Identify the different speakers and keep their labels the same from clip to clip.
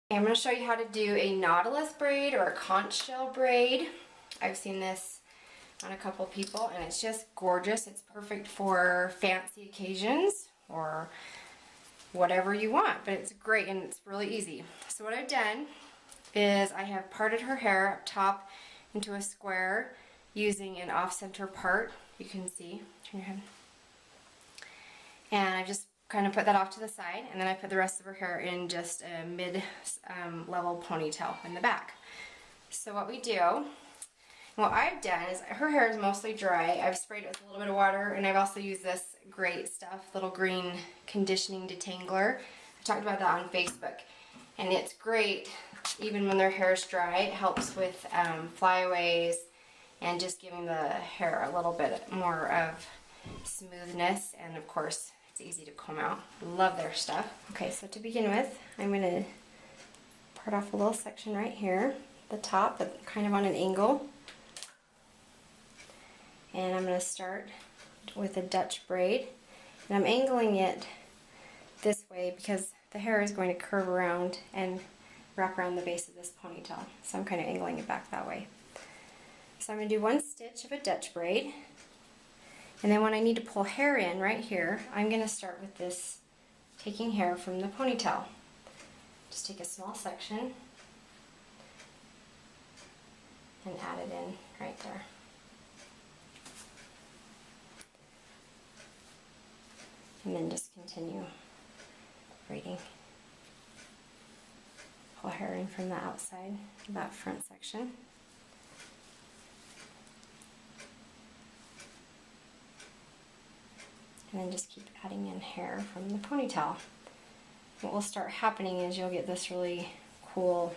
Speaker 1: I'm going to show you how to do a nautilus braid or a conch shell braid. I've seen this on a couple people and it's just gorgeous. It's perfect for fancy occasions or whatever you want, but it's great and it's really easy. So what I've done is I have parted her hair up top into a square using an off-center part. You can see, turn your head. And I just kind of put that off to the side, and then I put the rest of her hair in just a mid-level ponytail in the back. So what I've done is, her hair is mostly dry. I've sprayed it with a little bit of water, and I've also used this great stuff, little green conditioning detangler. I talked about that on Facebook, and it's great even when their hair is dry. It helps with flyaways and just giving the hair a little bit more of smoothness, and of course it's easy to comb out. Love their stuff. Okay, so to begin with, I'm going to part off a little section right here, the top, but kind of on an angle. And I'm going to start with a Dutch braid. And I'm angling it this way because the hair is going to curve around and wrap around the base of this ponytail. So I'm kind of angling it back that way. So I'm going to do one stitch of a Dutch braid. And then when I need to pull hair in right here, I'm going to start with this, taking hair from the ponytail. Just take a small section and add it in right there. And then just continue braiding. Pull hair in from the outside of that front section. And then just keep adding in hair from the ponytail. What will start happening is you'll get this really cool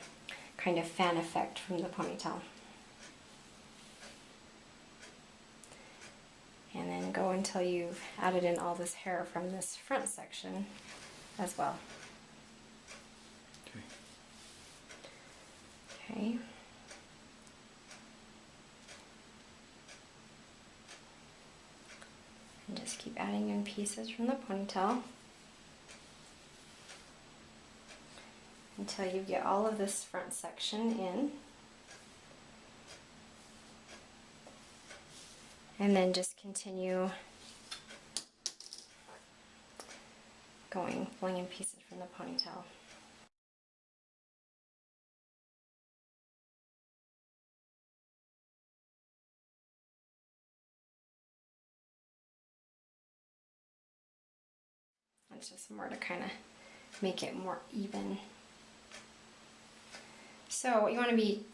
Speaker 1: kind of fan effect from the ponytail. And then go until you've added in all this hair from this front section as well. Okay. And just keep adding in pieces from the ponytail until you get all of this front section in. And then just continue going, pulling in pieces from the ponytail. It's just more to kind of make it more even. So what you want to be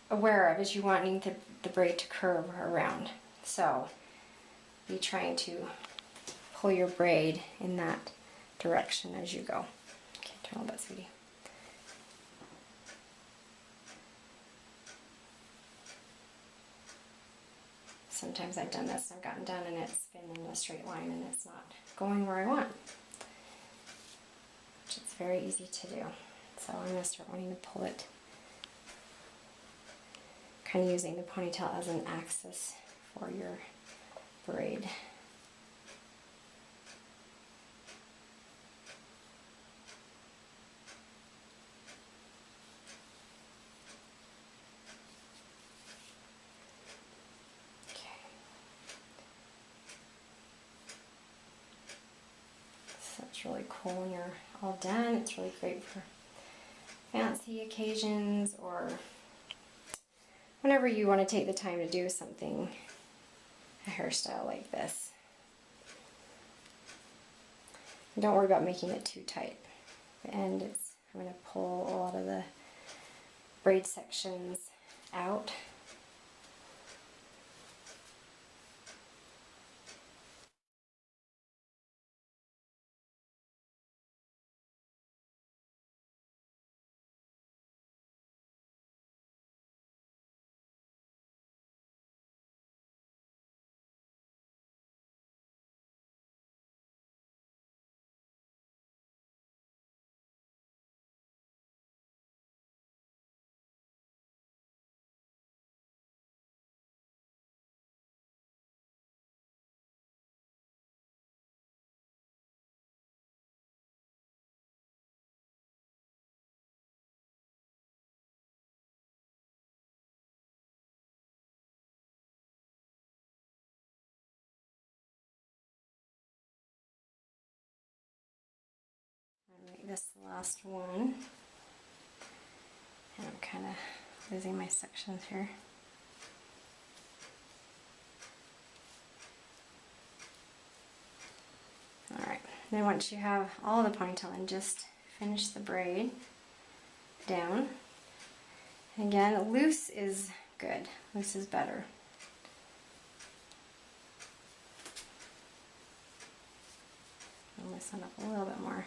Speaker 1: aware of is you wanting the braid to curve around. So be trying to pull your braid in that direction as you go. Okay, turn a little bit, sweetie. Sometimes I've done this and I've gotten done and it's been in a straight line and it's not going where I want. Which is very easy to do. So I'm going to start wanting to pull it, kind of using the ponytail as an axis for your braid. So it's really cool when you're all done. It's really great for fancy occasions or whenever you want to take the time to do something, a hairstyle like this. And don't worry about making it too tight. The end, I'm going to pull a lot of the braid sections out. make this the last one. And I'm kind of losing my sections here. Alright, then once you have all the ponytail in, just finish the braid down. And again, loose is good. Loose is better. I'll loosen up a little bit more.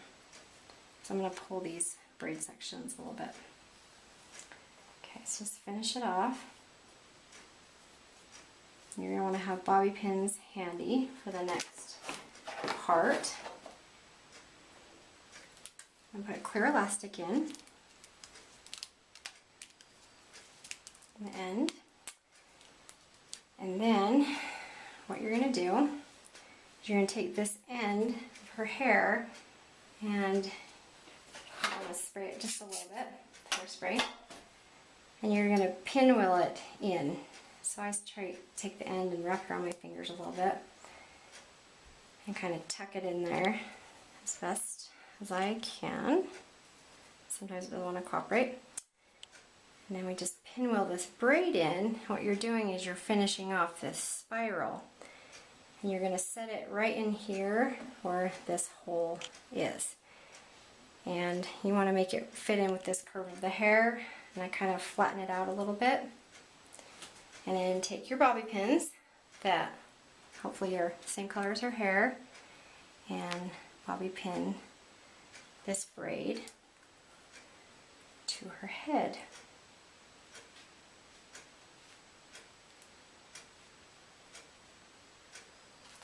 Speaker 1: So I'm going to pull these braid sections a little bit. Okay, so just finish it off. You're going to want to have bobby pins handy for the next part. And put a clear elastic in the end. And then what you're going to do is you're going to take this end of her hair and I'm going to spray it just a little bit, hairspray, and you're going to pinwheel it in. So I try to take the end and wrap it around my fingers a little bit and kind of tuck it in there as best as I can. Sometimes it doesn't want to cooperate. And then we just pinwheel this braid in. What you're doing is you're finishing off this spiral. And you're going to set it right in here where this hole is. And you want to make it fit in with this curve of the hair. And I kind of flatten it out a little bit. And then take your bobby pins that hopefully are the same color as her hair and bobby pin this braid to her head.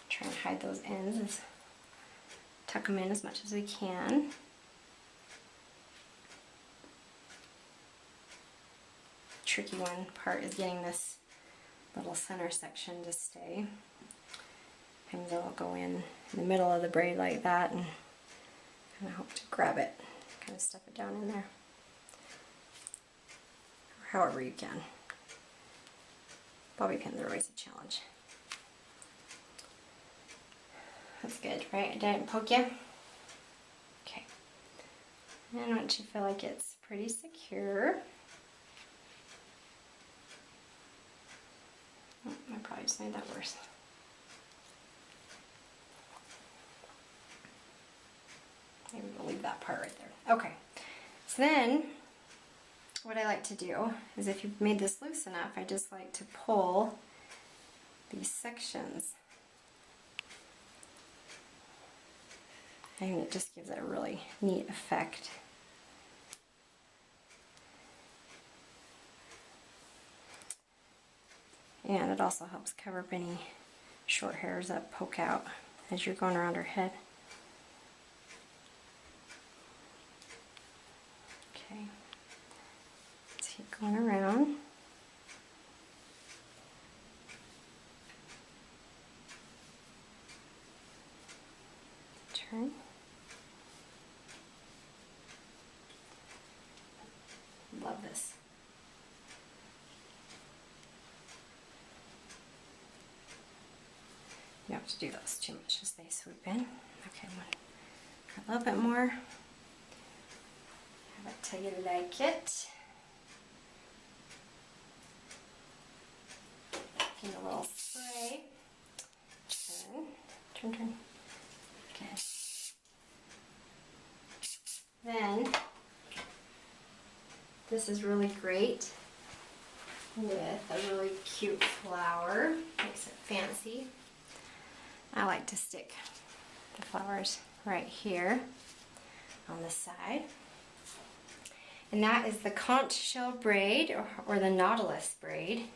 Speaker 1: Try and hide those ends, tuck them in as much as we can. Tricky one part is getting this little center section to stay. Sometimes I'll go in the middle of the braid like that and kind of hope to grab it, kind of stuff it down in there. Or however you can. Bobby pins are always a challenge. That's good, right? I didn't poke you? Okay. And once you feel like it's pretty secure, oh, I probably just made that worse. Maybe we'll leave that part right there. Okay. So then, what I like to do is if you've made this loose enough, I just like to pull these sections. And it just gives it a really neat effect. And it also helps cover up any short hairs that poke out as you're going around her head. Okay, let's keep going around. Turn. Love this. You don't have to do those too much as they swoop in. Okay, a little bit more. Have it till you like it. Give it a little spray. Turn. Okay. Then, this is really great with a really cute flower. Makes it fancy. I like to stick the flowers right here on the side. And that is the conch shell braid or the nautilus braid.